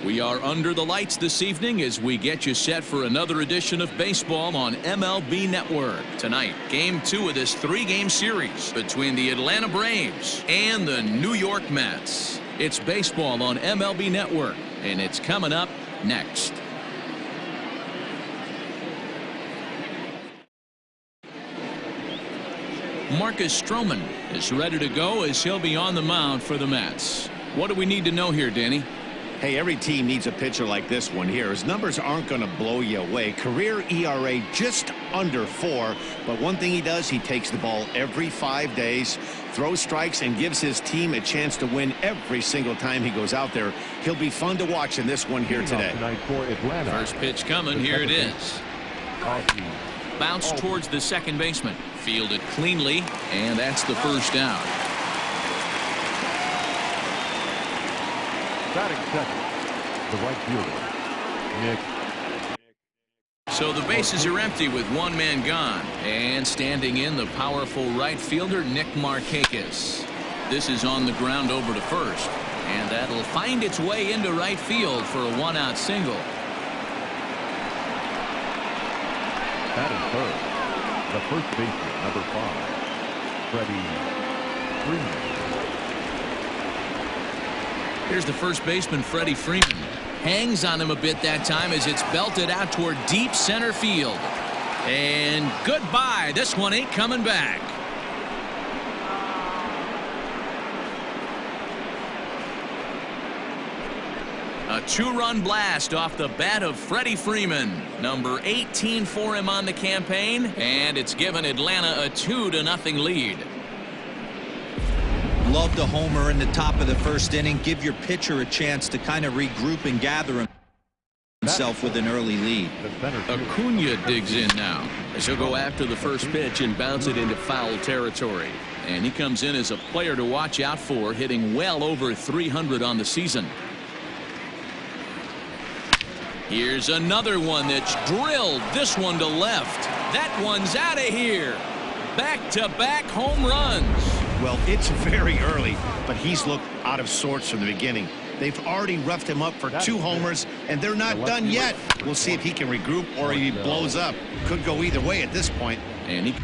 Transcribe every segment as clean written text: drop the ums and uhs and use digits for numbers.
We are under the lights this evening as we get you set for another edition of baseball on MLB Network. Tonight, Game 2 of this 3-game series between the Atlanta Braves and the New York Mets. It's baseball on MLB Network, and it's coming up next. Marcus Stroman is ready to go as he'll be on the mound for the Mets. What do we need to know here, Danny? Hey, every team needs a pitcher like this one here. His numbers aren't going to blow you away. Career ERA just under 4. But one thing he does, he takes the ball every 5 days, throws strikes, and gives his team a chance to win every single time he goes out there. He'll be fun to watch in this one here today. First pitch coming. Here it is. Bounce towards the second baseman. Fielded cleanly, and that's the first out. Batting second, the right fielder, Nick. So the bases are empty with one man gone, and standing in the powerful right fielder Nick Markakis. This is on the ground over to first, and that'll find its way into right field for a one-out single. Batting third, the first baseman, number 5, Freddie Freeman. Here's the first baseman, Freddie Freeman. Hangs on him a bit that time as it's belted out toward deep center field. And goodbye. This one ain't coming back. A 2-run blast off the bat of Freddie Freeman. Number 18 for him on the campaign. And it's given Atlanta a 2-0 lead. Love the homer in the top of the first inning. Give your pitcher a chance to kind of regroup and gather himself with an early lead. Acuna digs in now as he'll go after the first pitch and bounce it into foul territory. And he comes in as a player to watch out for, hitting well over 300 on the season. Here's another one that's drilled. This one to left. That one's out of here. Back-to-back home runs. Well, it's very early, but he's looked out of sorts from the beginning. They've already roughed him up for 2 homers, and they're not done yet. We'll see if he can regroup or he blows up. Could go either way at this point. And he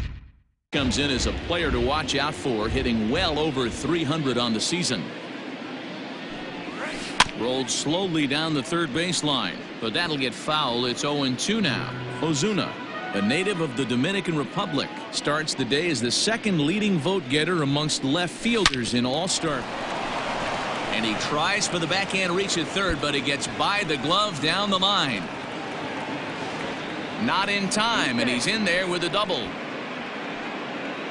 comes in as a player to watch out for, hitting well over 300 on the season. Rolled slowly down the third baseline, but that'll get foul. It's 0-2 now. Ozuna, a native of the Dominican Republic, starts the day as the second leading vote getter amongst left fielders in All-Star. And he tries for the backhand reach at third, but he gets by the glove down the line. Not in time, and he's in there with a double.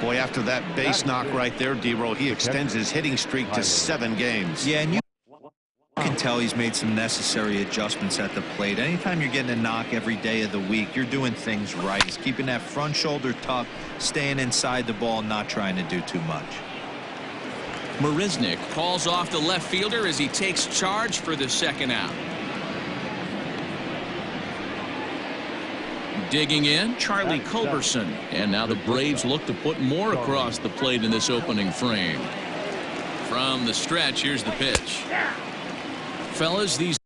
Boy, after that base knock right there, D-Roll, he extends his hitting streak to 7 games. Yeah, and you can tell he's made some necessary adjustments at the plate. Anytime you're getting a knock every day of the week, you're doing things right. He's keeping that front shoulder tucked, staying inside the ball, not trying to do too much. Marisnick calls off the left fielder as he takes charge for the second out. Digging in, Charlie Culberson. And now the Braves look to put more across the plate in this opening frame. From the stretch, here's the pitch. Fellas, these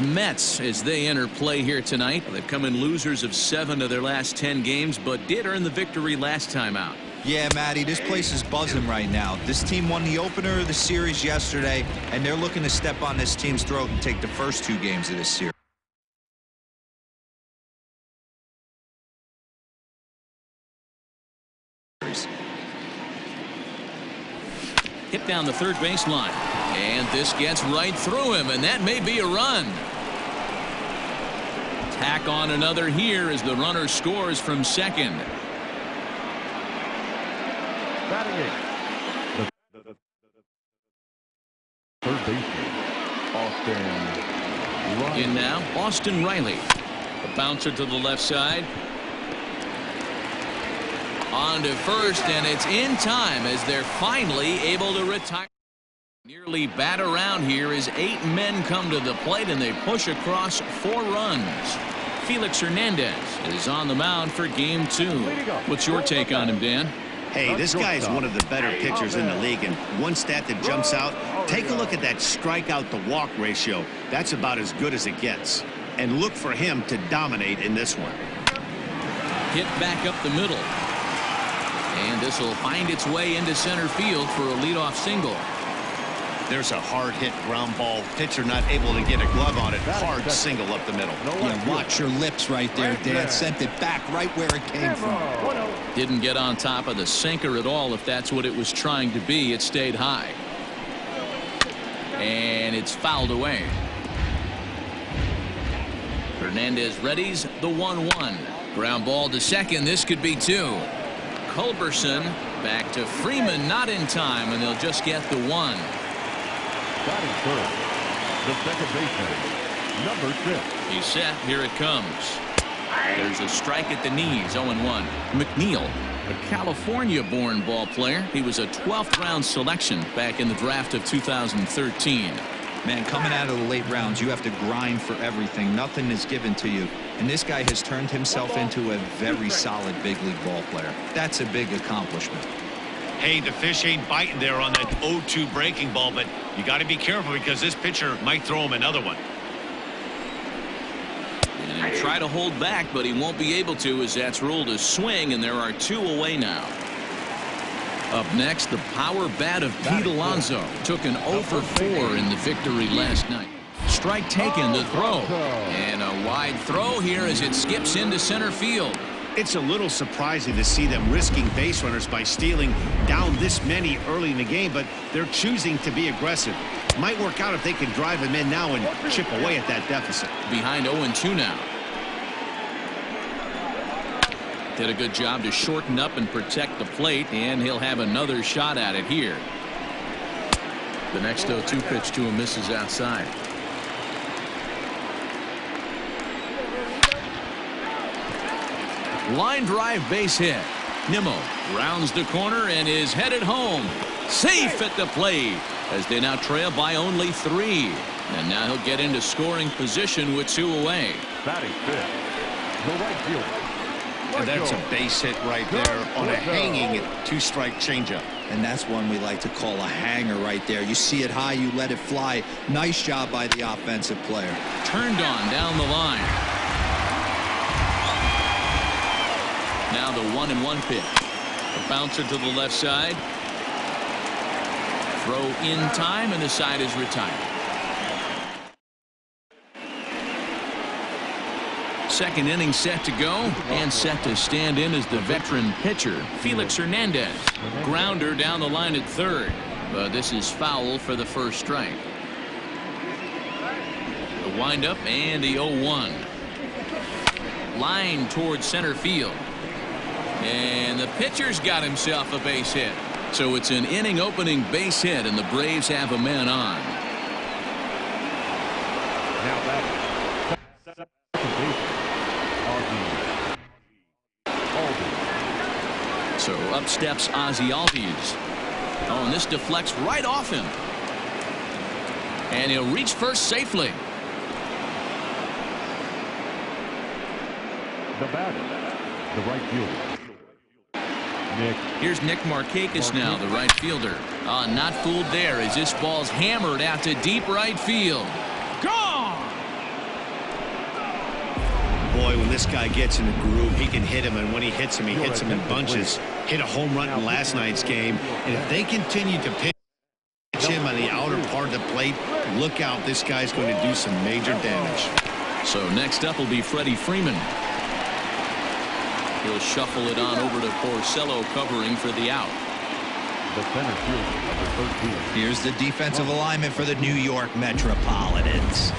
Mets, as they enter play here tonight, they've come in losers of 7 of their last 10 games, but did earn the victory last time out. Yeah, Matty, this place is buzzing right now. This team won the opener of the series yesterday, and they're looking to step on this team's throat and take the first 2 games of this series. Hit down the third baseline. And this gets right through him, and that may be a run. Tack on another here as the runner scores from second. Batting 8, the third baseman, Austin Riley. In now, Austin Riley. A bouncer to the left side. On to first, and it's in time as they're finally able to retire. Nearly bat around here as 8 men come to the plate, and they push across 4 runs. Felix Hernandez is on the mound for game 2. What's your take on him, Dan? Hey, this guy is one of the better pitchers in the league, and one stat that jumps out, take a look at that strikeout to walk ratio. That's about as good as it gets. And look for him to dominate in this one. Hit back up the middle. And this will find its way into center field for a leadoff single. There's a hard hit ground ball. Pitcher not able to get a glove on it. Hard single up the middle. Yeah, watch your lips right there, Dad. Sent it back right where it came from. Didn't get on top of the sinker at all, if that's what it was trying to be. It stayed high. And it's fouled away. Hernandez readies the 1-1. Ground ball to second. This could be two. Culberson back to Freeman, not in time, and they'll just get the one. Batting third, the second baseman, number 6. He's set. Here it comes. There's a strike at the knees. 0-1. McNeil, a California-born ball player. He was a 12th round selection back in the draft of 2013. Man, coming out of the late rounds, you have to grind for everything. Nothing is given to you. And this guy has turned himself into a very solid big league ball player. That's a big accomplishment. Hey, the fish ain't biting there on that 0-2 breaking ball, but you got to be careful because this pitcher might throw him another one. And he'll try to hold back, but he won't be able to, as that's ruled a swing, and there are 2 away now. Up next, the power bat of Pete Alonso took an 0 for 4 in the victory last night. Strike taken, the throw. And a wide throw here as it skips into center field. It's a little surprising to see them risking base runners by stealing down this many early in the game, but they're choosing to be aggressive. Might work out if they can drive him in now and chip away at that deficit. Behind 0-2 now. Did a good job to shorten up and protect the plate, and he'll have another shot at it here. The next 0-2 pitch to him misses outside. Line drive base hit. Nimmo rounds the corner and is headed home. Safe at the plate as they now trail by only 3. And now he'll get into scoring position with 2 away. Batting fifth, the right fielder. And that's a base hit right there on a hanging 2-strike changeup. And that's one we like to call a hanger right there. You see it high, you let it fly. Nice job by the offensive player. Turned on down the line. Now the 1-1 pitch. A bouncer to the left side. Throw in time, and the side is retired. Second inning set to go, and set to stand in as the veteran pitcher, Felix Hernandez. Grounder down the line at third, but this is foul for the first strike. The windup and the 0-1. Line towards center field. And the pitcher's got himself a base hit. So it's an inning opening base hit, and the Braves have a man on. Now back. So up steps Ozzie Albies. Oh, and this deflects right off him. And he'll reach first safely. The batter, the right fielder. Here's Nick Markakis now, the right fielder. Not fooled there as this ball's hammered out to deep right field. Gone! Boy, when this guy gets in the groove, he can hit him, and when he hits him in bunches. Hit a home run in last night's game, and if they continue to pitch him on the outer part of the plate, look out, this guy's going to do some major damage. So next up will be Freddie Freeman. He'll shuffle it on over to Porcello covering for the out. The center fielder, number 13. Here's the defensive alignment for the New York Metropolitans.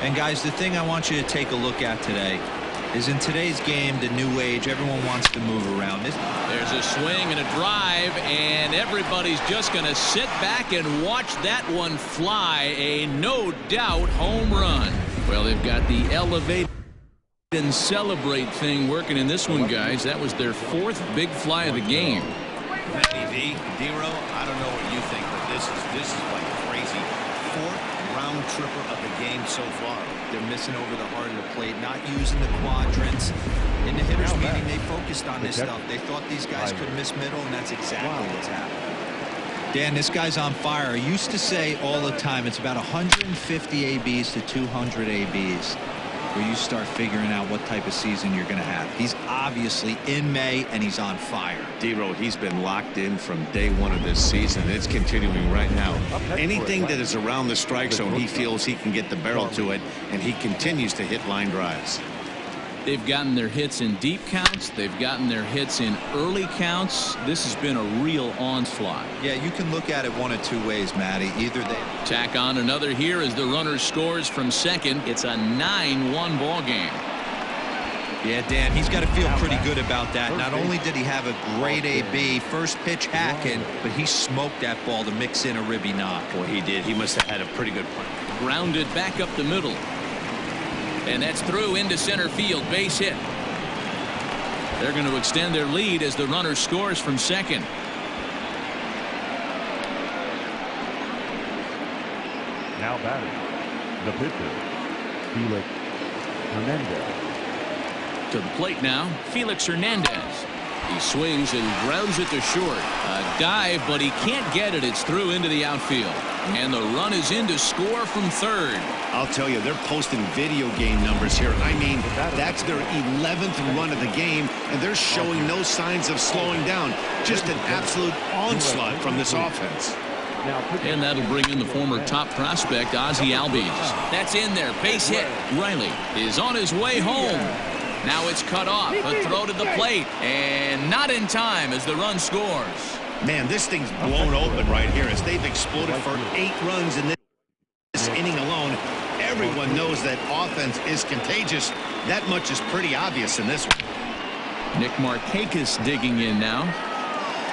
And guys, the thing I want you to take a look at today is in today's game, the new age, everyone wants to move around. There's a swing and a drive, and everybody's just going to sit back and watch that one fly. A no doubt home run. Well, they've got the elevate and celebrate thing working in this one, guys. That was their 4th big fly of the game. D-Row, I don't know what you think, but this is like crazy. 4th round tripper of the game so far. They're missing over the heart of the plate, not using the quadrants. In the hitters meeting, they focused on this stuff. They thought these guys could miss middle, and that's exactly what's happened. Dan, this guy's on fire. I used to say all the time, it's about 150 ABs to 200 ABs where you start figuring out what type of season you're going to have. He's obviously in May, and he's on fire. D-Row, he's been locked in from day one of this season. It's continuing right now. Anything that is around the strike zone, he feels he can get the barrel to it, and he continues to hit line drives. They've gotten their hits in deep counts. They've gotten their hits in early counts. This has been a real onslaught. Yeah, you can look at it one of two ways, Matty. Either they Tack on another here as the runner scores from second. It's a 9-1 ball game. Yeah, Dan, he's got to feel pretty good about that. Not only did he have a great AB, first pitch hacking, but he smoked that ball to mix in a ribby knock. Boy, he did. He must have had a pretty good plan. Grounded back up the middle. And that's through into center field. Base hit. They're going to extend their lead as the runner scores from second. Now batting, the pitcher, Felix Hernandez. To the plate now, Felix Hernandez. He swings and grounds it to short. A dive, but he can't get it. It's through into the outfield. And the run is in to score from third. I'll tell you, they're posting video game numbers here. I mean, that's their 11th run of the game, and they're showing no signs of slowing down. Just an absolute onslaught from this offense. And that'll bring in the former top prospect, Ozzie Albies. That's in there. Base hit. Riley is on his way home. Now it's cut off. A throw to the plate. And not in time as the run scores. Man, this thing's blown open right here as they've exploded for 8 runs in this inning alone. Everyone knows that offense is contagious. That much is pretty obvious in this one. Nick Markakis digging in now.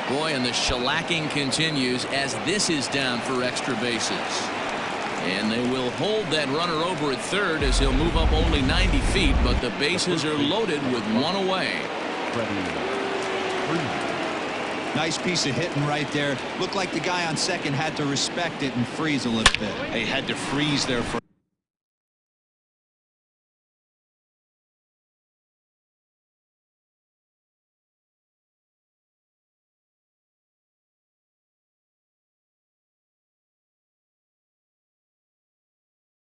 Boy, and the shellacking continues as this is down for extra bases. And they will hold that runner over at third as he'll move up only 90 feet, but the bases are loaded with one away. Nice piece of hitting right there. Looked like the guy on second had to respect it and freeze a little bit. They had to freeze there for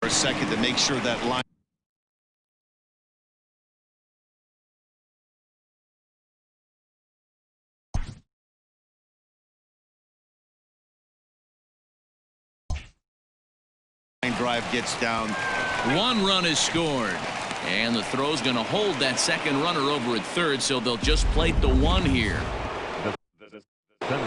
a second to make sure that line drive gets down. One run is scored. And the throw's going to hold that second runner over at third, so they'll just plate the one here.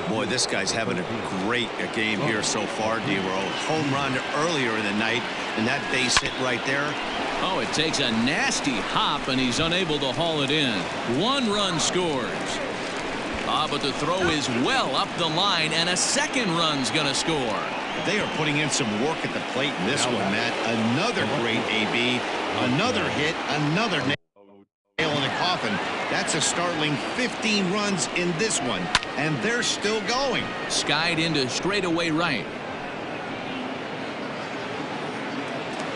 Boy, this guy's having a great game here so far, D-Row. Home run earlier in the night, and that base hit right there. Oh, it takes a nasty hop, and he's unable to haul it in. One run scores. But the throw is well up the line, and a second run's going to score. They are putting in some work at the plate in this one, Matt. Another great AB, another hit, another nail in the coffin. That's a startling 15 runs in this one, and they're still going. Skied into straightaway right.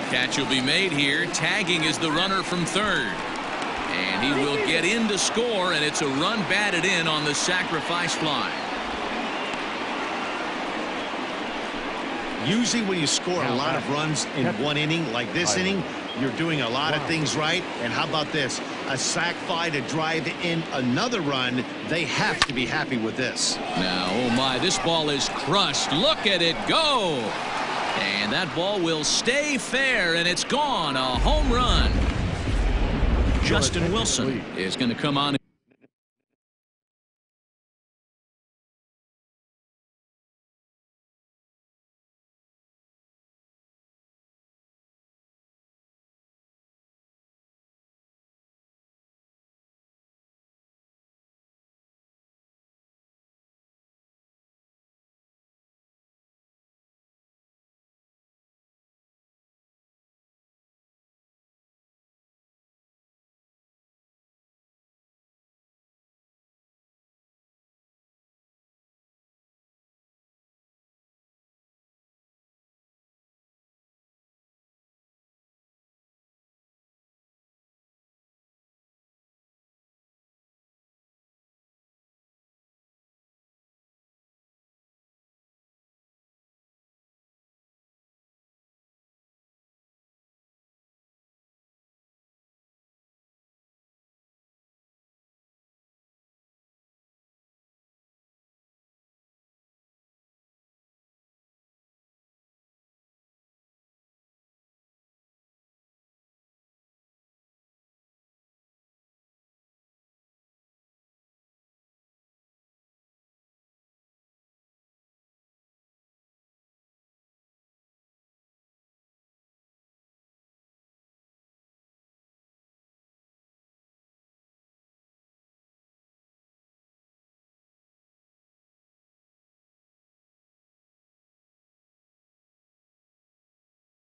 Catch will be made here. Tagging is the runner from third. And he will get in to score, and it's a run batted in on the sacrifice fly. Usually when you score a lot of runs in one inning, like this inning, you're doing a lot of things right. And how about this? A sac fly to drive in another run. They have to be happy with this. Now, oh my, this ball is crushed. Look at it go. And that ball will stay fair, and it's gone. A home run. Justin Wilson is going to come on.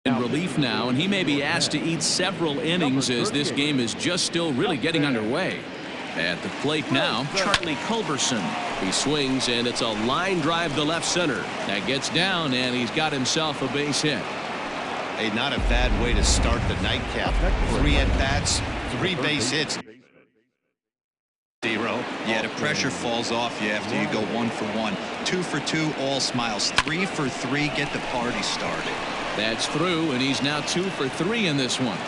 In relief now, and he may be asked to eat several innings as this game is just still really getting underway. At the plate now, Charlie Culberson. He swings, and it's a line drive to left center. That gets down, and he's got himself a base hit. Hey, not a bad way to start the nightcap. 3 at-bats, 3 base hits. 0. Yeah, the pressure falls off you after you go 1 for 1. 2 for 2, all smiles. 3 for 3, get the party started. That's through, and he's now 2 for 3 in this one.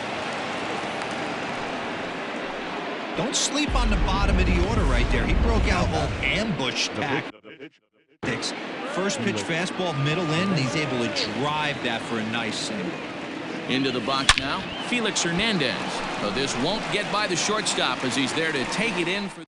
Don't sleep on the bottom of the order right there. He broke out old ambush tactics. First pitch fastball, middle in, and he's able to drive that for a nice single. Into the box now, Felix Hernandez. But this won't get by the shortstop as he's there to take it in for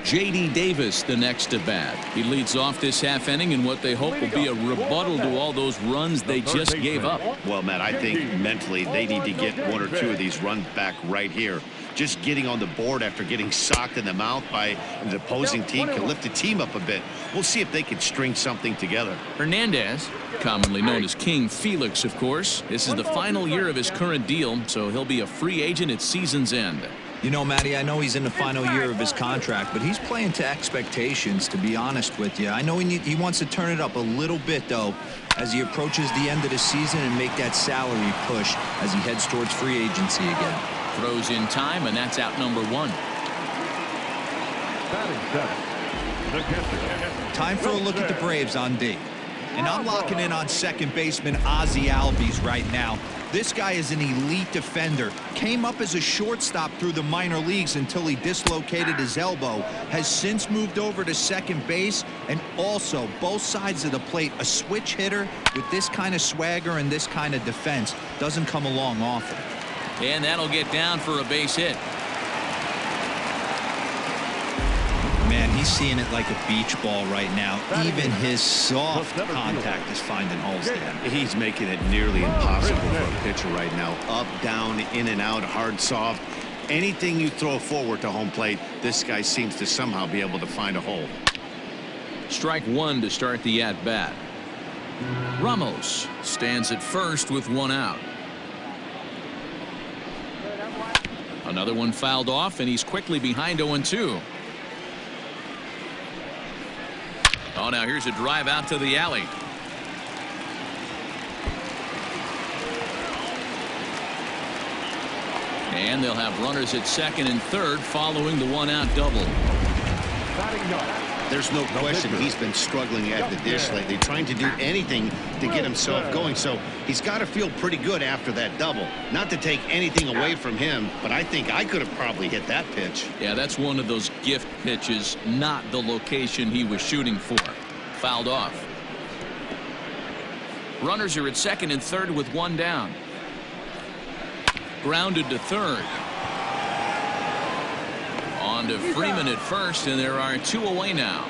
J.D. Davis, the next at bat. He leads off this half inning in what they hope will be a rebuttal to all those runs they just gave up. Well, Matt, I think mentally they need to get 1 or 2 of these runs back right here. Just getting on the board after getting socked in the mouth by an opposing team can lift the team up a bit. We'll see if they can string something together. Hernandez, commonly known as King Felix, of course. This is the final year of his current deal, so he'll be a free agent at season's end. You know, Matty, I know he's in the final year of his contract, but he's playing to expectations, to be honest with you. I know he wants to turn it up a little bit, though, as he approaches the end of the season and make that salary push as he heads towards free agency again. Throws in time, and that's out number 1. Time for a look at the Braves on D. And I'm locking in on second baseman Ozzie Albies right now. This guy is an elite defender. Came up as a shortstop through the minor leagues until he dislocated his elbow. Has since moved over to second base, and also both sides of the plate. A switch hitter with this kind of swagger and this kind of defense doesn't come along often. And that'll get down for a base hit. Man, he's seeing it like a beach ball right now. Even his soft contact is finding holes there. He's making it nearly impossible for a pitcher right now. Up, down, in and out, hard, soft. Anything you throw forward to home plate, this guy seems to somehow be able to find a hole. Strike 1 to start the at-bat. Ramos stands at first with 1 out. Another one fouled off, and he's quickly behind 0-2. Oh, now here's a drive out to the alley. And they'll have runners at second and third following the 1-out double. There's no question he's been struggling at the dish lately, trying to do anything to get himself going. So he's got to feel pretty good after that double. Not to take anything away from him, but I think I could have probably hit that pitch. Yeah, that's one of those gift pitches, not the location he was shooting for. Fouled off. Runners are at second and third with 1 down. Grounded to third. On to Freeman at first, and there are 2 away now.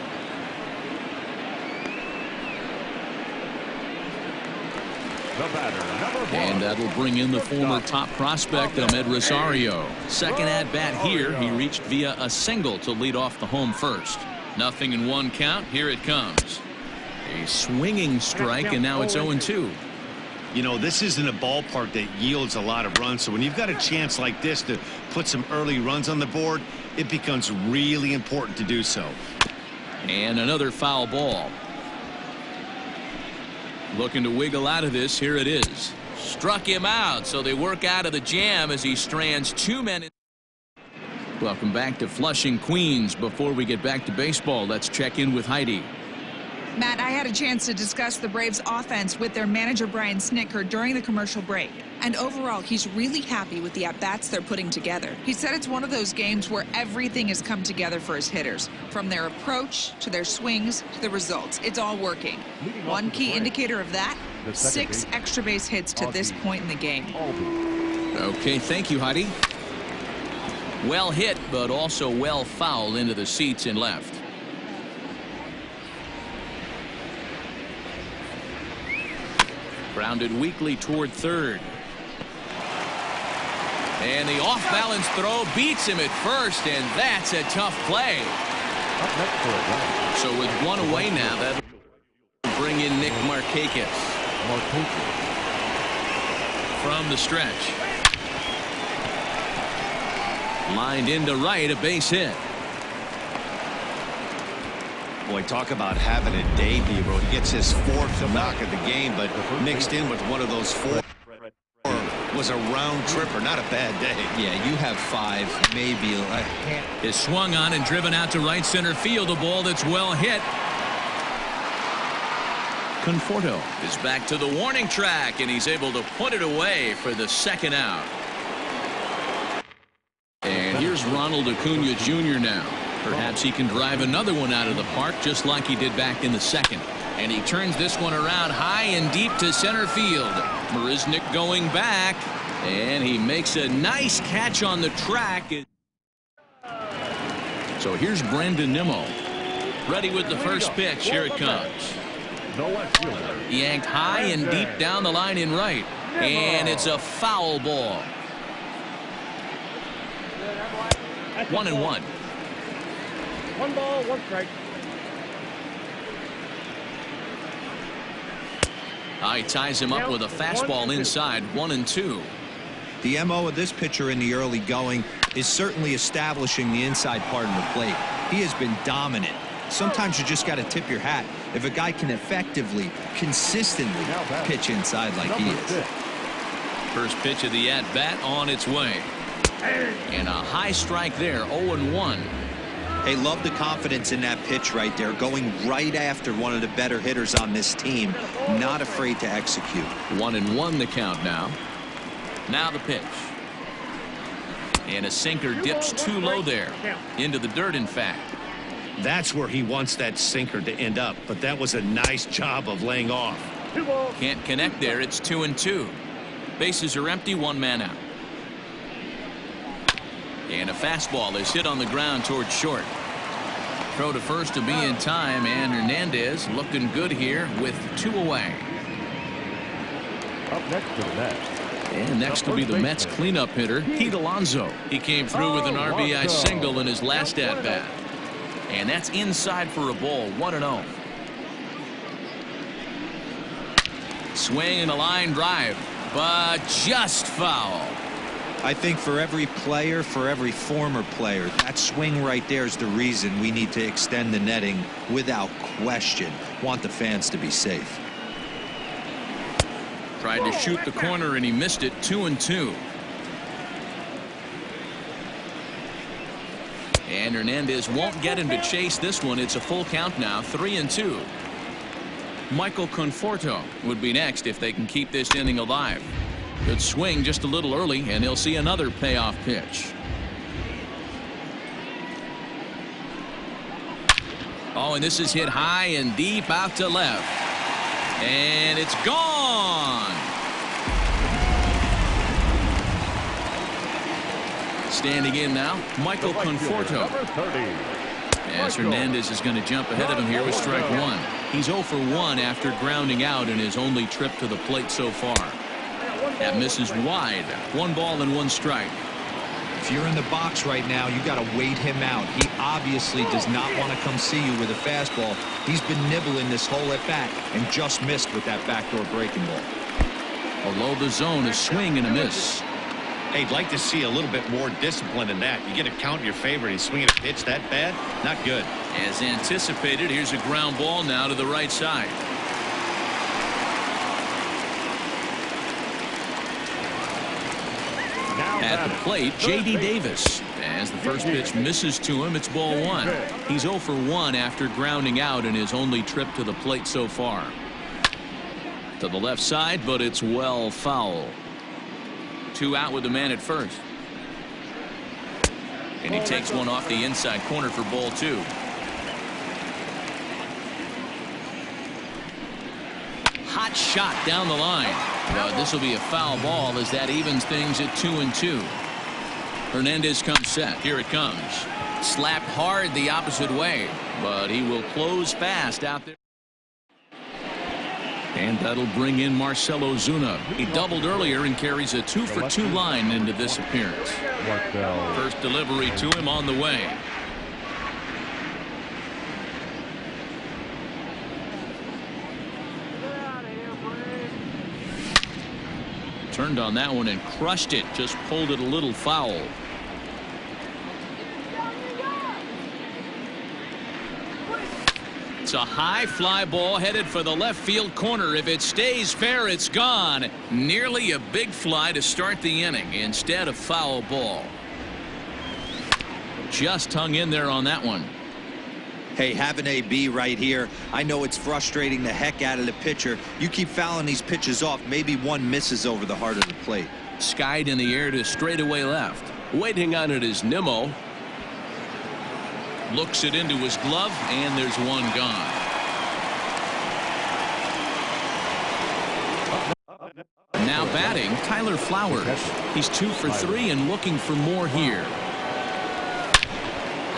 And that'll bring in the former top prospect, Ahmed Rosario. Second at bat here. He reached via a single to lead off the home first. Nothing in 1 count. Here it comes. A swinging strike, and now it's 0-2. You know, this isn't a ballpark that yields a lot of runs, so when you've got a chance like this to put some early runs on the board, it becomes really important to do so. And another foul ball. Looking to wiggle out of this. Here it is. Struck him out, so they work out of the jam as he strands 2 men. Welcome back to Flushing, Queens. Before we get back to baseball, let's check in with Heidi. Matt, I had a chance to discuss the Braves offense with their manager Brian Snitker during the commercial break. And overall, he's really happy with the at-bats they're putting together. He said it's one of those games where everything has come together for his hitters. From their approach to their swings to the results. It's all working. One key indicator of that, 6 extra base hits to this point in the game. Okay, thank you, Heidi. Well hit, but also well fouled into the seats and left. Grounded weakly toward third. And the off-balance throw beats him at first, and that's a tough play. So with 1 away now, that'll bring in Nick Markakis. from the stretch. Lined into right, a base hit. Boy, talk about having a day, Hero. He gets his fourth knock of the game, but mixed in with one of those four was a round tripper. Not a bad day. Yeah, you have 5, maybe. Is swung on and driven out to right center field. A ball that's well hit. Conforto is back to the warning track, and he's able to put it away for the second out. And here's Ronald Acuna Jr. now. Perhaps he can drive another one out of the park just like he did back in the second. And he turns this one around high and deep to center field. Marisnick going back, and he makes a nice catch on the track. So here's Brandon Nimmo. Ready with the first pitch. Here it comes. Yanked high and deep down the line in right. And it's a foul ball. 1-1. 1 ball, 1 strike. He ties him up with a fastball inside. 1-2. The MO of this pitcher in the early going is certainly establishing the inside part of the plate. He has been dominant. Sometimes you just got to tip your hat if a guy can effectively, consistently pitch inside like he is. First pitch of the at-bat on its way. And a high strike there. 0-1. Hey, love the confidence in that pitch right there, going right after one of the better hitters on this team, not afraid to execute. 1-1 the count now. Now the pitch. And a sinker dips too low there. Into the dirt, in fact. That's where he wants that sinker to end up, but that was a nice job of laying off. Can't connect there. It's 2-2. Bases are empty, 1 man out. And a fastball is hit on the ground towards short. Throw to first to be in time, and Hernandez looking good here with 2 away. Up next to the Mets. And next will be the Mets cleanup hitter, Pete Alonso. He came through with an RBI single in his last at-bat. And that's inside for a ball. 1-0. Swing and a line drive, but just foul. I think for every player, for every former player, that swing right there is the reason we need to extend the netting without question. Want the fans to be safe. Tried to shoot the corner and he missed it. 2-2. And Hernandez won't get him to chase this one. It's a full count now. 3-2. Michael Conforto would be next if they can keep this inning alive. Good swing just a little early, and he'll see another payoff pitch. Oh, and this is hit high and deep out to left. And it's gone. Standing in now, Michael Conforto. As Hernandez is going to jump ahead of him here with strike 1. He's 0 for 1 after grounding out in his only trip to the plate so far. That misses wide. 1 ball and 1 strike. If you're in the box right now, you got to wait him out. He obviously does not want to come see you with a fastball. He's been nibbling this whole at bat and just missed with that backdoor breaking ball. Below the zone, a swing and a miss. Hey, I'd like to see a little bit more discipline in that. You get a count in your favor. He's swinging a pitch that bad. Not good. As anticipated, here's a ground ball now to the right side. At the plate, J.D. Davis. As the first pitch misses to him, it's ball 1. He's 0 for 1 after grounding out in his only trip to the plate so far. To the left side, but it's well foul. 2 out with the man at first. And he takes one off the inside corner for ball 2. Hot shot down the line. But this will be a foul ball as that evens things at 2-2. Hernandez comes set. Here it comes. Slapped hard the opposite way, but he will close fast out there. And that'll bring in Marcell Ozuna. He doubled earlier and carries a 2 for 2 line into this appearance. First delivery to him on the way. Turned on that one and crushed it. Just pulled it a little foul. It's a high fly ball headed for the left field corner. If it stays fair, it's gone. Nearly a big fly to start the inning. Instead, a foul ball. Just hung in there on that one. Hey, have an AB right here. I know it's frustrating the heck out of the pitcher. You keep fouling these pitches off, maybe one misses over the heart of the plate. Skied in the air to straightaway left. Waiting on it is Nimmo. Looks it into his glove, and there's one gone. Now batting, Tyler Flowers. He's 2 for 3 and looking for more here.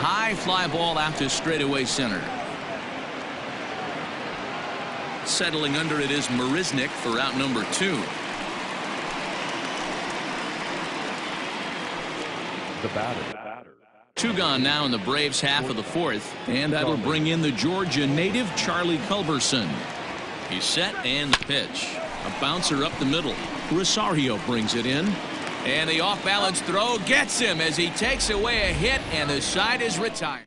High fly ball out to straightaway center. Settling under it is Marisnick for out number 2. The batter. 2 gone now in the Braves half of the 4th, and that'll bring in the Georgia native Charlie Culberson. He's set and the pitch. A bouncer up the middle. Rosario brings it in. And the off-balance throw gets him as he takes away a hit, and the side is retired.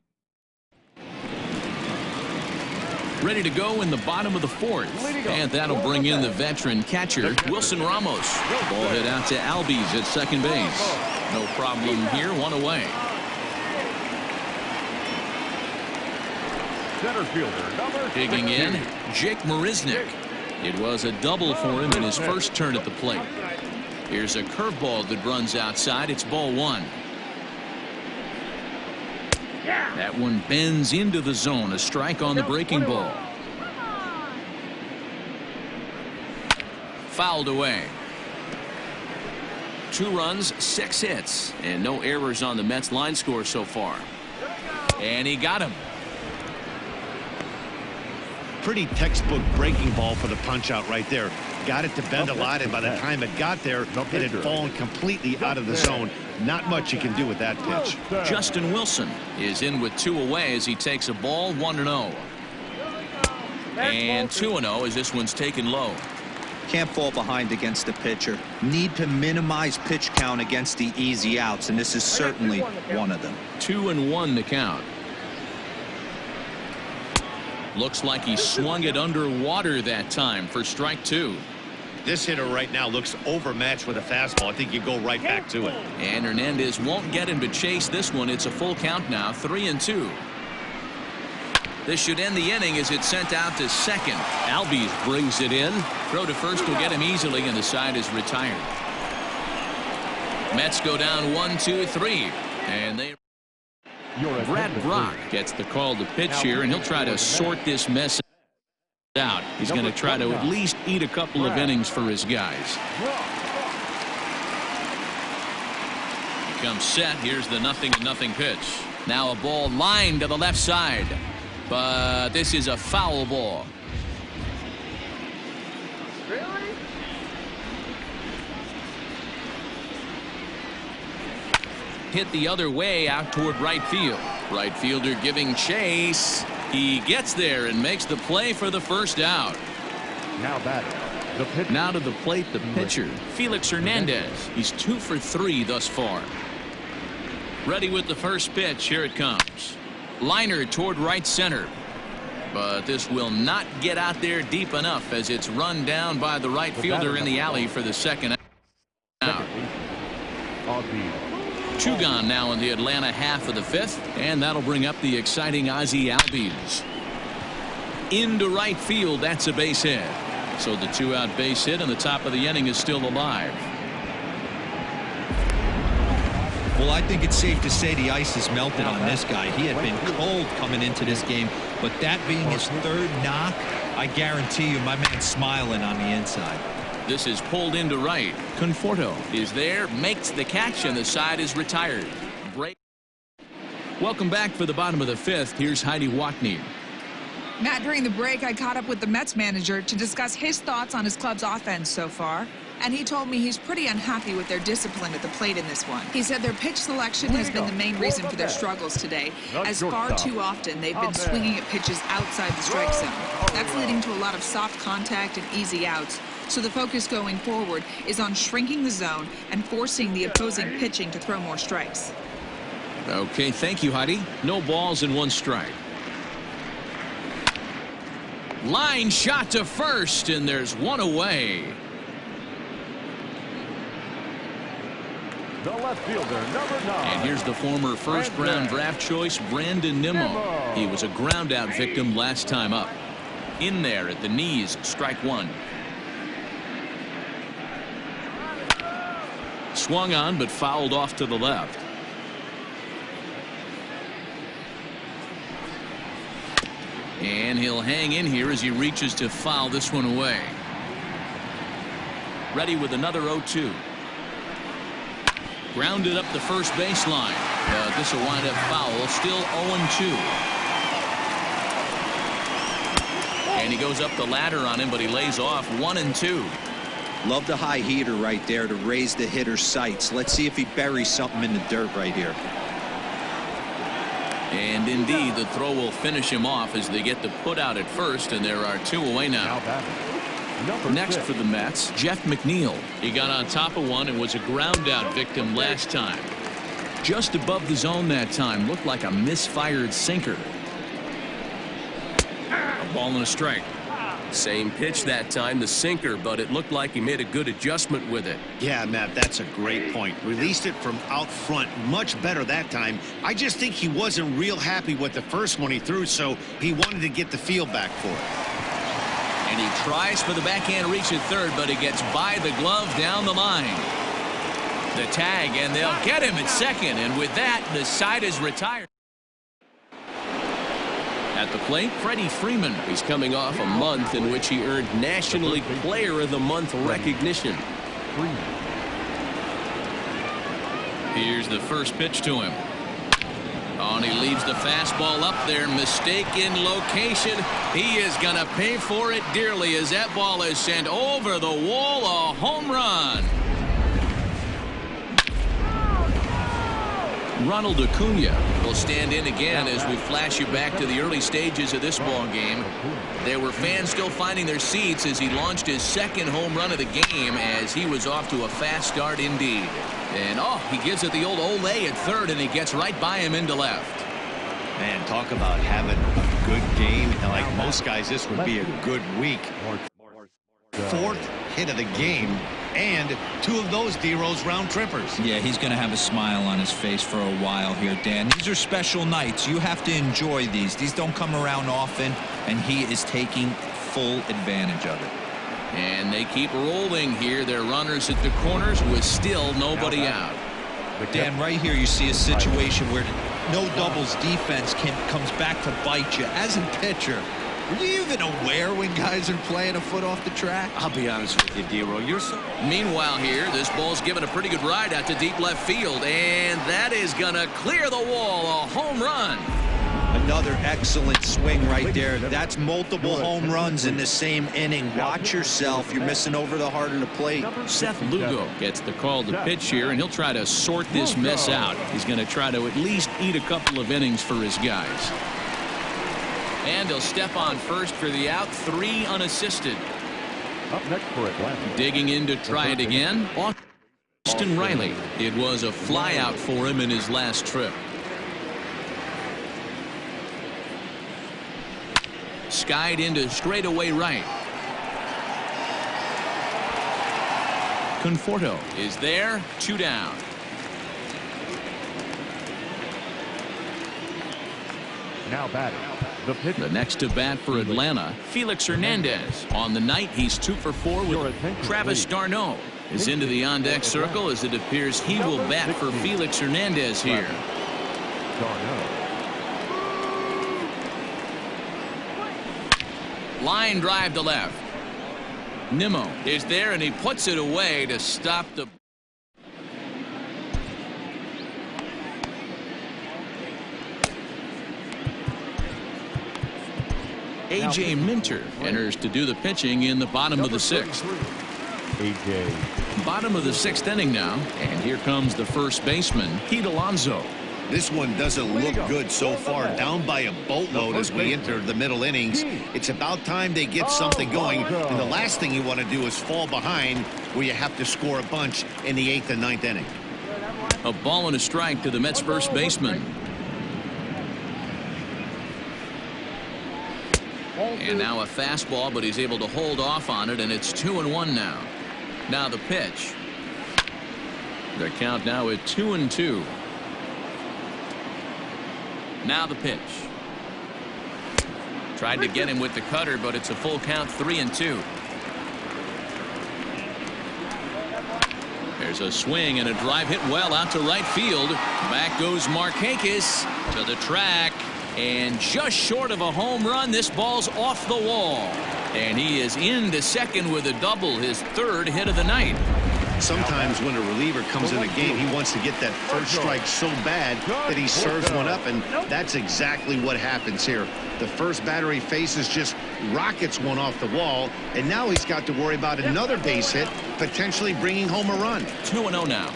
Ready to go in the bottom of the 4th. And that'll bring in the veteran catcher, Wilson Ramos. Ball hit out to Albies at second base. No problem here, 1 away. Center fielder, number Digging in, Jake Marisnick. It was a double for him in his first turn at the plate. Here's a curveball that runs outside. It's ball 1. That one bends into the zone. A strike on the breaking ball. Fouled away. 2 runs, 6 hits, and no errors on the Mets line score so far. And he got him. Pretty textbook breaking ball for the punch out right there. Got it to bend a lot, and by the time it got there, it had fallen completely out of the zone. Not much you can do with that pitch. Justin Wilson is in with 2 away as he takes a ball, 1-0. And 2-0 as this one's taken low. Can't fall behind against the pitcher. Need to minimize pitch count against the easy outs, and this is certainly one of them. 2-1 the count. Looks like he swung it underwater that time for strike 2. This hitter right now looks overmatched with a fastball. I think you go right back to it. And Hernandez won't get him to chase this one. It's a full count now, 3-2. This should end the inning as it's sent out to second. Albies brings it in. Throw to first will get him easily, and the side is retired. Mets go down 1-2-3, and they. Brad Brock gets the call to pitch here, and he'll try to sort this mess out. He's going to try to at least eat a couple of innings for his guys. He comes set. Here's the 0-0 pitch. Now a ball lined to the left side, but this is a foul ball. Hit the other way out toward right field. Right fielder giving chase. He gets there and makes the play for the first out. Now to the plate, the pitcher, Felix Hernandez. He's 2 for 3 thus far. Ready with the first pitch. Here it comes. Liner toward right center. But this will not get out there deep enough as it's run down by the right fielder in the alley for the second out. 2 gone now in the Atlanta half of the 5th, and that'll bring up the exciting Ozzie Albies. Into right field, that's a base hit. So the 2-out base hit, and the top of the inning is still alive. Well, I think it's safe to say the ice has melted on this guy. He had been cold coming into this game, but that being his 3rd knock, I guarantee you my man's smiling on the inside. This is pulled into right. Conforto is there, makes the catch, and the side is retired. Break. Welcome back for the bottom of the 5th. Here's Heidi Watney. Matt, during the break, I caught up with the Mets manager to discuss his thoughts on his club's offense so far. And he told me he's pretty unhappy with their discipline at the plate in this one. He said their pitch selection has been the main reason for their struggles today, as far too often they've been swinging at pitches outside the strike zone. That's leading to a lot of soft contact and easy outs, So the focus going forward is on shrinking the zone and forcing the opposing pitching to throw more strikes. Okay, thank you, Heidi. No balls and 1 strike. Line shot to first, and there's 1 away. The left fielder, number 9. And here's the former first-round draft choice, Brandon Nimmo. He was a ground-out victim last time up. In there at the knees, strike 1. Swung on, but fouled off to the left. And he'll hang in here as he reaches to foul this one away. Ready with another 0-2. Grounded up the first baseline. But this will wind up foul. Still 0-2. And he goes up the ladder on him, but he lays off 1-2. Love the high heater right there to raise the hitter's sights. Let's see if he buries something in the dirt right here. And indeed, the throw will finish him off as they get the put out at first, and there are 2 away now. Next for the Mets, Jeff McNeil. He got on top of one and was a ground out victim last time. Just above the zone that time. Looked like a misfired sinker. A ball and a strike. Same pitch that time, the sinker, but it looked like he made a good adjustment with it. Yeah, Matt, that's a great point. Released it from out front much better that time. I just think he wasn't real happy with the first one he threw, so he wanted to get the feel back for it. And he tries for the backhand reach at third, but he gets by the glove down the line. The tag, and they'll get him at second, and with that, the side is retired. At the plate, Freddie Freeman. He's coming off a month in which he earned National League Player of the Month recognition. Here's the first pitch to him. Oh, and he leaves the fastball up there. Mistaken location. He is going to pay for it dearly as that ball is sent over the wall. A home run. Ronald Acuna will stand in again as we flash you back to the early stages of this ball game. There were fans still finding their seats as he launched his second home run of the game as he was off to a fast start indeed. And oh, he gives it the old Olay at third, and he gets right by him into left. Man, talk about having a good game. And like most guys, this would be a good week. 4th hit of the game, and 2 of those D-Rose round trippers. Yeah, he's going to have a smile on his face for a while here, Dan. These are special nights. You have to enjoy these. These don't come around often, and he is taking full advantage of it. And they keep rolling here. They're runners at the corners with still nobody out. Dan, right here you see a situation where no doubles defense comes back to bite you. As a pitcher, are you even aware when guys are playing a foot off the track? I'll be honest with you, D-Roll. You're so... Meanwhile here, this ball's given a pretty good ride out to deep left field, and that is going to clear the wall. A home run. Another excellent swing right there. That's multiple home runs in the same inning. Watch yourself. You're missing over the heart of the plate. Seth Lugo gets the call to pitch here, and he'll try to sort this mess out. He's going to try to at least eat a couple of innings for his guys. And he'll step on first for the out. 3 unassisted. Up next for Atlanta. Digging in to try it again. Austin Riley. It was a fly out for him in his last trip. Skied into straightaway right. Conforto is there. 2 down. Now batting. The next to bat for Atlanta, Felix Hernandez. On the night, he's 2 for 4 with Travis d'Arnaud. Is into the on-deck circle as it appears he will bat for Felix Hernandez here. Line drive to left. Nimmo is there, and he puts it away to stop the... A.J. Minter enters to do the pitching in the bottom of the 6th. A.J. Bottom of the 6th inning now, and here comes the first baseman, Pete Alonso. This one doesn't look good so far. Down by a boatload as we enter the middle innings. It's about time they get something going. And the last thing you want to do is fall behind where you have to score a bunch in the 8th and 9th inning. A ball and a strike to the Mets first baseman. And now a fastball, but he's able to hold off on it, and it's 2-1 now. Now the pitch. The count now at 2-2. Now the pitch. Tried to get him with the cutter, but it's a full count, 3-2. There's a swing and a drive hit well out to right field. Back goes Markakis to the track, and just short of a home run. This ball's off the wall, and he is into second with a double, his 3rd hit of the night. Sometimes when a reliever comes in a game, he wants to get that first strike so bad that he serves one up, and that's exactly what happens here. The first batter he faces just rockets one off the wall, and now he's got to worry about another base hit, potentially bringing home a run. 2-0 now.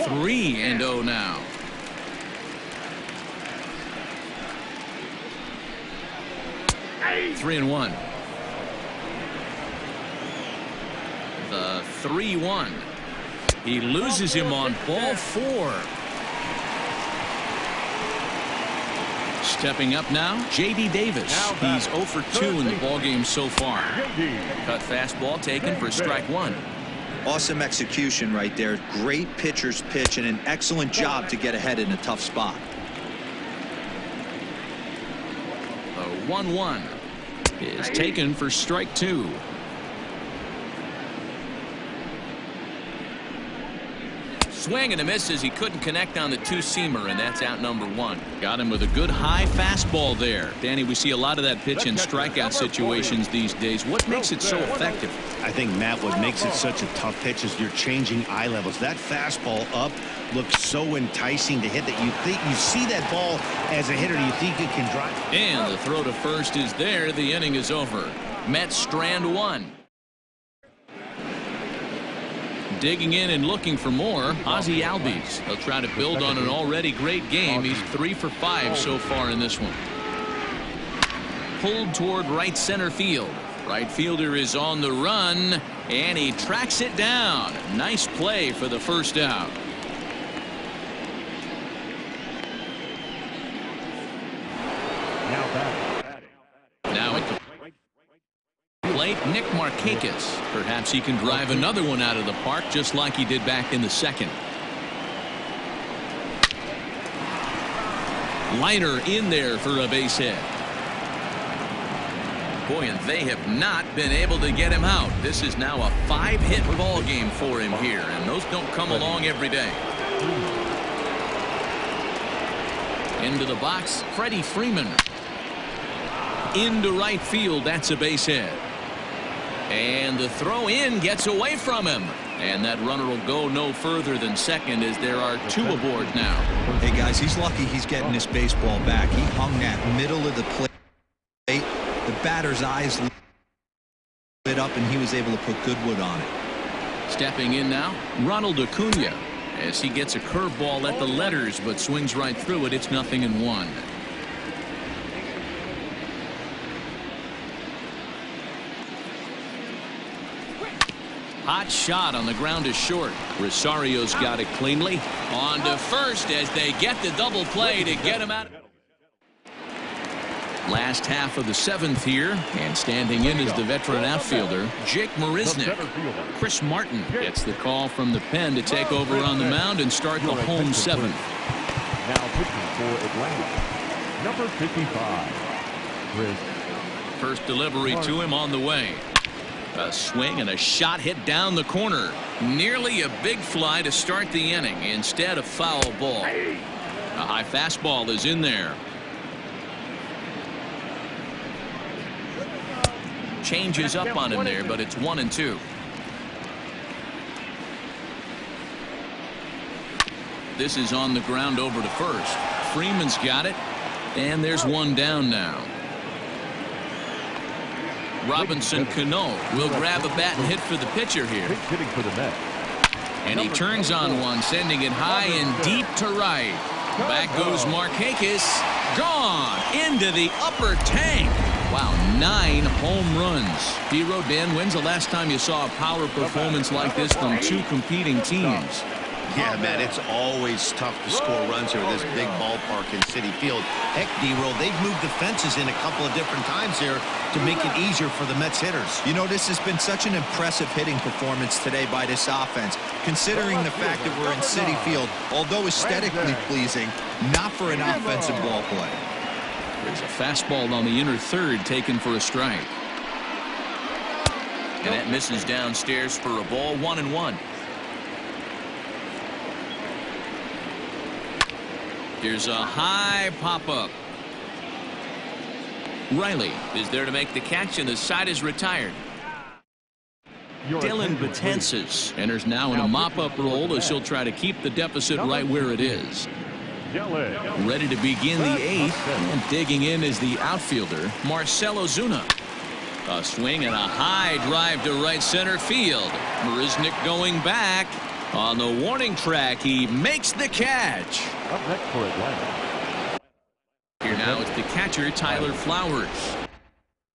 3-0 now. Three and 1. The 3-1. He loses him on ball 4. Stepping up now, J.D. Davis. He's 0 for 2 in the ballgame so far. Cut fastball taken for strike 1. Awesome execution right there. Great pitcher's pitch and an excellent job to get ahead in a tough spot. The 1-1 is taken for strike 2. Swing and a miss as he couldn't connect on the two-seamer, and that's out number 1. Got him with a good high fastball there. Danny, we see a lot of that pitch in strikeout situations these days. What makes it so effective? I think, Matt, what makes it such a tough pitch is you're changing eye levels. That fastball up looks so enticing to hit that you think you see that ball as a hitter, you think it can drive. And the throw to first is there. The inning is over. Mets strand 1. Digging in and looking for more, Ozzie Albies. He'll try to build on an already great game. He's 3 for 5 so far in this one. Pulled toward right center field. Right fielder is on the run, and he tracks it down. Nice play for the first out. Now at the plate, Nick Markakis. Perhaps he can drive another one out of the park just like he did back in the second. Liner in there for a base hit. Boy, and they have not been able to get him out. This is now a 5-hit ball game for him here, and those don't come along every day. Into the box, Freddie Freeman. Into right field, that's a base hit. And the throw in gets away from him. And that runner will go no further than second as there are 2 aboard now. Hey, guys, he's lucky he's getting this baseball back. He hung that middle of the plate. The batter's eyes lit up, and he was able to put good wood on it. Stepping in now, Ronald Acuna, as he gets a curveball at the letters, but swings right through it. It's 0-1. Hot shot on the ground is short. Rosario's got it cleanly. On to first as they get the double play to get him out. Last half of the 7th here, and standing in is the veteran outfielder, Jake Marisnick. Chris Martin gets the call from the pen to take over on the mound and start the home 7th. Now pitching for Atlanta, number 55, Chris. First delivery to him on the way. A swing and a shot hit down the corner. Nearly a big fly to start the inning. Instead, a foul ball. A high fastball is in there. Changes up on him there, but it's 1-2. This is on the ground over to first. Freeman's got it, and there's one down now. Robinson Cano will grab a bat and hit for the pitcher here. Hitting for the Mets, And he turns on one, sending it high and deep to right. Back goes Markakis. Gone into the upper tank. Wow, 9 home runs. Hero Dan, when's the last time you saw a power performance like this from 2 competing teams? Yeah, man, it's always tough to score runs here at this big ballpark in Citi Field. Heck, D-Roll, they've moved the fences in a couple of different times here to make it easier for the Mets hitters. You know, this has been such an impressive hitting performance today by this offense, considering the fact that we're in Citi Field, although aesthetically pleasing, not for an offensive ball play. There's a fastball on the inner third taken for a strike. And that misses downstairs for a ball, 1-1. Here's a high pop-up. Riley is there to make the catch, and the side is retired. Dylan Betances enters now in a mop-up role as he'll try to keep the deficit right where it is. Ready to begin the 8th, and digging in is the outfielder, Marcell Ozuna. A swing and a high drive to right center field. Marisnick going back. On the warning track, he makes the catch. Up next for Atlanta. Here now is the catcher, Tyler Flowers.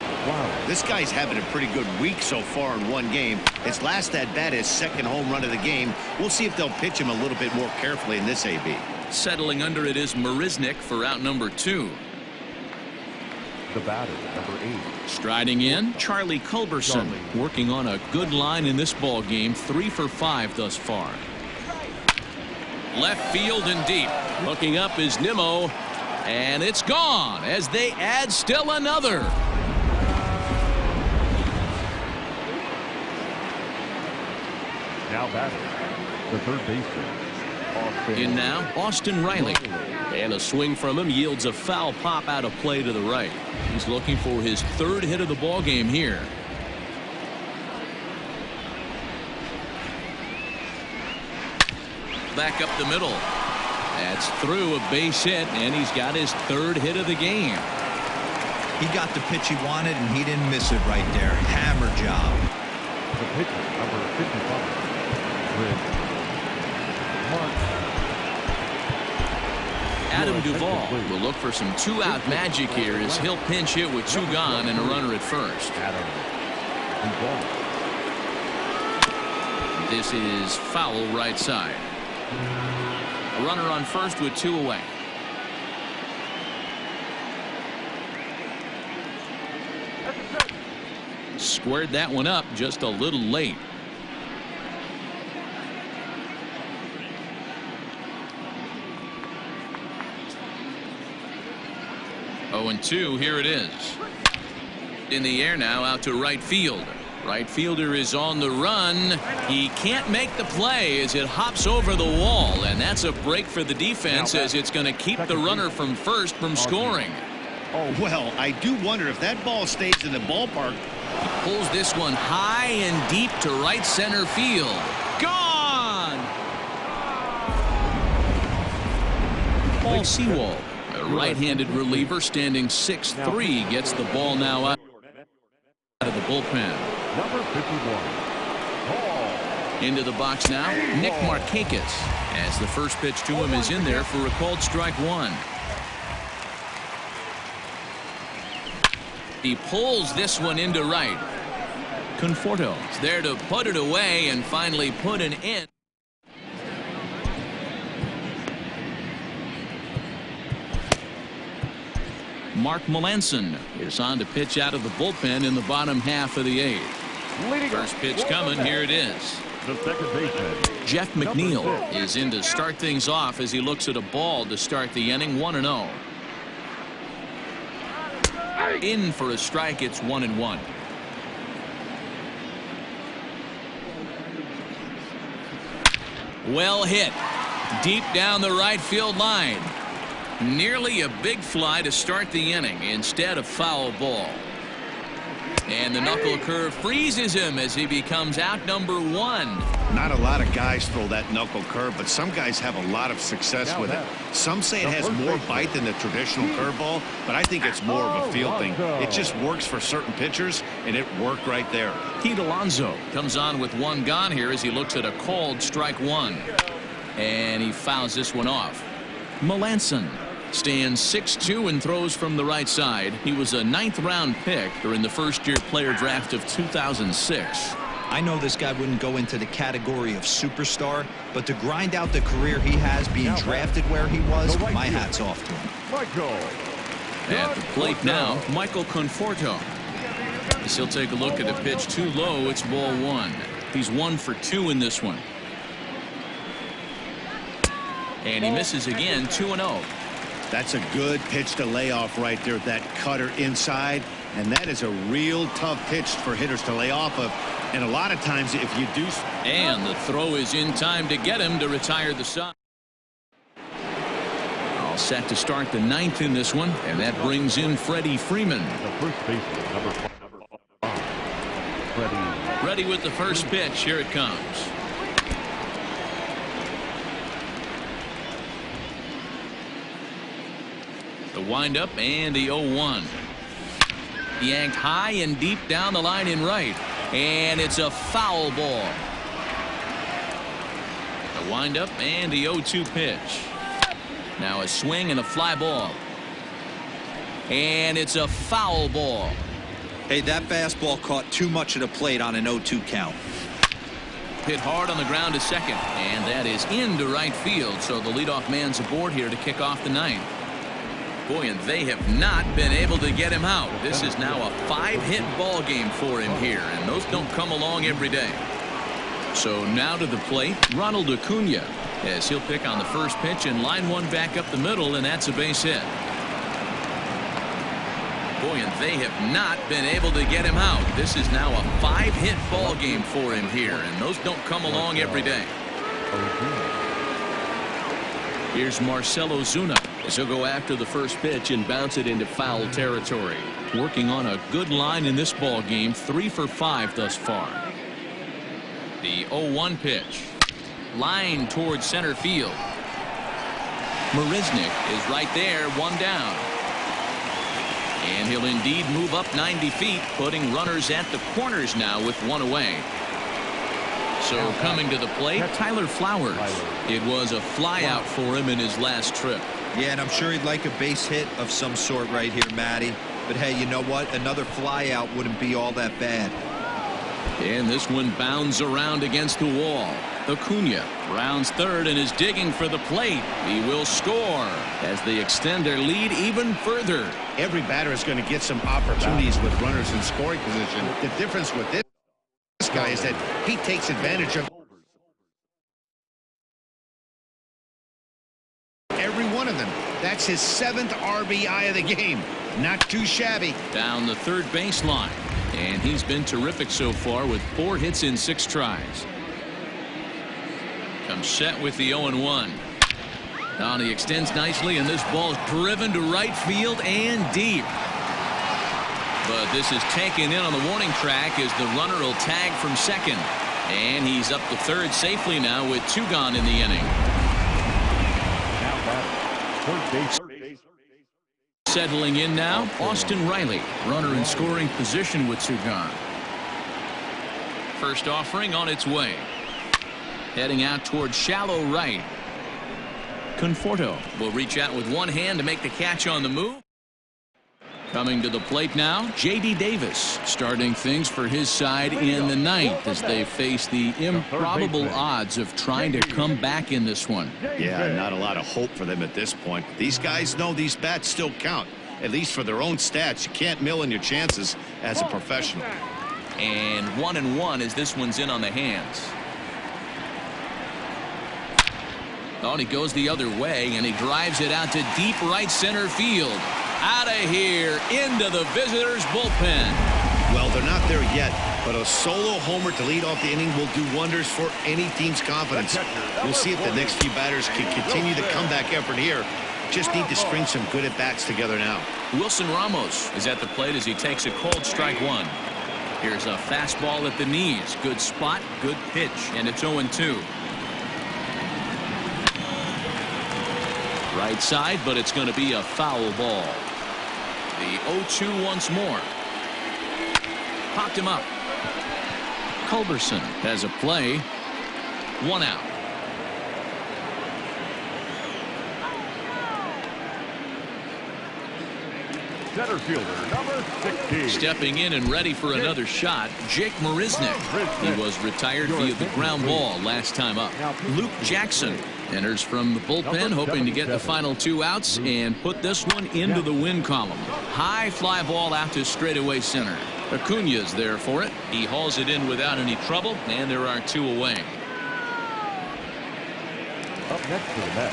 Wow, this guy's having a pretty good week so far in one game. His last at-bat, his second home run of the game. We'll see if they'll pitch him a little bit more carefully in this AB. Settling under it is Marisnick for out number 2. The batter, number 8. Striding in, Charlie Culberson, working on a good line in this ball game, 3 for 5 thus far. Left field and deep. Looking up is Nimmo, and it's gone as they add still another. Now batting, the third baseman. In now, Austin Riley. And a swing from him yields a foul pop out of play to the right. He's looking for his 3rd hit of the ball game here. Back up the middle. That's through, a base hit, and he's got his 3rd hit of the game. He got the pitch he wanted, and he didn't miss it right there. Hammer job. The pitcher, number 55. Adam Duvall will look for some 2-out magic here as he'll pinch hit with 2 gone and a runner at first. This is foul right side. A runner on first with 2 away. Squared that one up just a little late. Oh, and 2, here it is. In the air now, out to right field. Right fielder is on the run. He can't make the play as it hops over the wall, and that's a break for the defense as it's going to keep the runner from first from scoring. Oh, well, I do wonder if that ball stays in the ballpark. He pulls this one high and deep to right center field. Gone! Paul Sewald, a right-handed reliever standing 6'3", gets the ball now out of the bullpen. Number 51. Into the box now, Nick Markakis, as the first pitch to him is in there for a called strike 1. He pulls this one into right. Conforto is there to put it away and finally put an end. Mark Melanson is on to pitch out of the bullpen in the bottom half of the 8th. First pitch coming, here it is. The second baseman. Jeff McNeil is in to start things off as he looks at a ball to start the inning, 1-0. In for a strike, it's 1-1. Well hit. Deep down the right field line. Nearly a big fly to start the inning instead of foul ball. And the knuckle curve freezes him as he becomes out number 1. Not a lot of guys throw that knuckle curve, but some guys have a lot of success with it. Some say it has more bite than the traditional curveball, but I think it's more of a feel thing. It just works for certain pitchers, and it worked right there. Pete Alonso comes on with one gone here as he looks at a called strike one. And he fouls this one off. Melanson stands 6'2" and throws from the right side. He was a 9th round pick during the first-year player draft of 2006. I know this guy wouldn't go into the category of superstar, but to grind out the career he has being drafted where he was, my hat's off to him. At the plate now, Michael Conforto. As he'll take a look at the pitch too low, it's ball one. He's 1 for 2 in this one. And he misses again, 2-0. That's a good pitch to lay off right there, that cutter inside. And that is a real tough pitch for hitters to lay off of. And a lot of times if you do. And the throw is in time to get him to retire the side. All set to start the 9th in this one. And that brings in Freddie Freeman. The first baseman, number 5. Freddie. Ready with the first pitch. Here it comes. The windup and the 0-1. Yanked high and deep down the line in right. And it's a foul ball. The windup and the 0-2 pitch. Now a swing and a fly ball. And it's a foul ball. Hey, that fastball caught too much of the plate on an 0-2 count. Hit hard on the ground to second. And that is into right field. So the leadoff man's aboard here to kick off the 9th. Boy, and they have not been able to get him out. This is now a 5-hit ball game for him here, and those don't come along every day. So now to the plate, Ronald Acuna, as he'll pick on the first pitch and line one back up the middle, and that's a base hit. Boy, and they have not been able to get him out. This is now a 5-hit ball game for him here, and those don't come along every day. Here's Marcell Ozuna as he'll go after the first pitch and bounce it into foul territory. Working on a good line in this ball game, 3 for 5 thus far. The 0-1 pitch. Line towards center field. Marisnick is right there, 1 down. And he'll indeed move up 90 feet, putting runners at the corners now with 1 away. So coming to the plate, Tyler Flowers. It was a fly out for him in his last trip. Yeah, and I'm sure he'd like a base hit of some sort right here, Matty. But hey, you know what? Another fly out wouldn't be all that bad. And this one bounds around against the wall. Acuna rounds third and is digging for the plate. He will score as they extend their lead even further. Every batter is going to get some opportunities with runners in scoring position. The difference with this guy is that he takes advantage of every one of them. That's his 7th RBI of the game. Not too shabby. Down the third baseline, and he's been terrific so far with 4 hits in 6 tries. Comes set with the 0-1. Now he extends nicely, and this ball's driven to right field and deep. But this is taken in on the warning track as the runner will tag from second. And he's up to third safely now with 2 gone in the inning. Settling in now, Austin Riley. Runner in scoring position with 2 gone. First offering on its way. Heading out towards shallow right. Conforto will reach out with one hand to make the catch on the move. Coming to the plate now, J.D. Davis starting things for his side in the 9th as they face the improbable odds of trying to come back in this one. Yeah, not a lot of hope for them at this point. These guys know these bats still count, at least for their own stats. You can't mill in your chances as a professional. And 1-1 as this one's in on the hands. Oh, he goes the other way, and he drives it out to deep right center field. Out of here into the visitors' bullpen. Well, they're not there yet, but a solo homer to lead off the inning will do wonders for any team's confidence. We'll see if the next few batters can continue the comeback effort here. Just need to string some good at-bats together now. Wilson Ramos is at the plate as he takes a cold strike one. Here's a fastball at the knees. Good spot, good pitch, and it's 0-2. Right side, but it's going to be a foul ball. The 0-2 once more. Popped him up. Culberson has a play. 1 out. Center fielder, number 16. Stepping in and ready for another shot, Jake Marisnick. He was retired via the ground ball last time up. Luke Jackson enters from the bullpen, hoping to get the final 2 outs and put this one into the win column. High fly ball out to straightaway center. Acuna's there for it. He hauls it in without any trouble, and there are 2 away. Up next to the bat.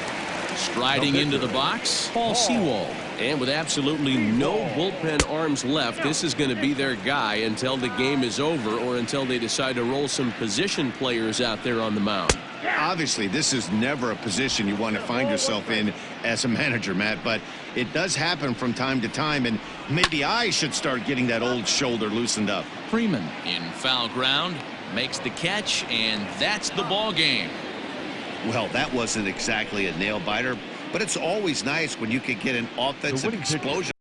Striding into the box, Paul Sewald. And with absolutely no bullpen arms left, this is going to be their guy until the game is over or until they decide to roll some position players out there on the mound. Obviously, this is never a position you want to find yourself in as a manager, Matt, but it does happen from time to time, and maybe I should start getting that old shoulder loosened up. Freeman in foul ground makes the catch, and that's the ball game. Well, that wasn't exactly a nail biter, but it's always nice when you can get an offensive explosion.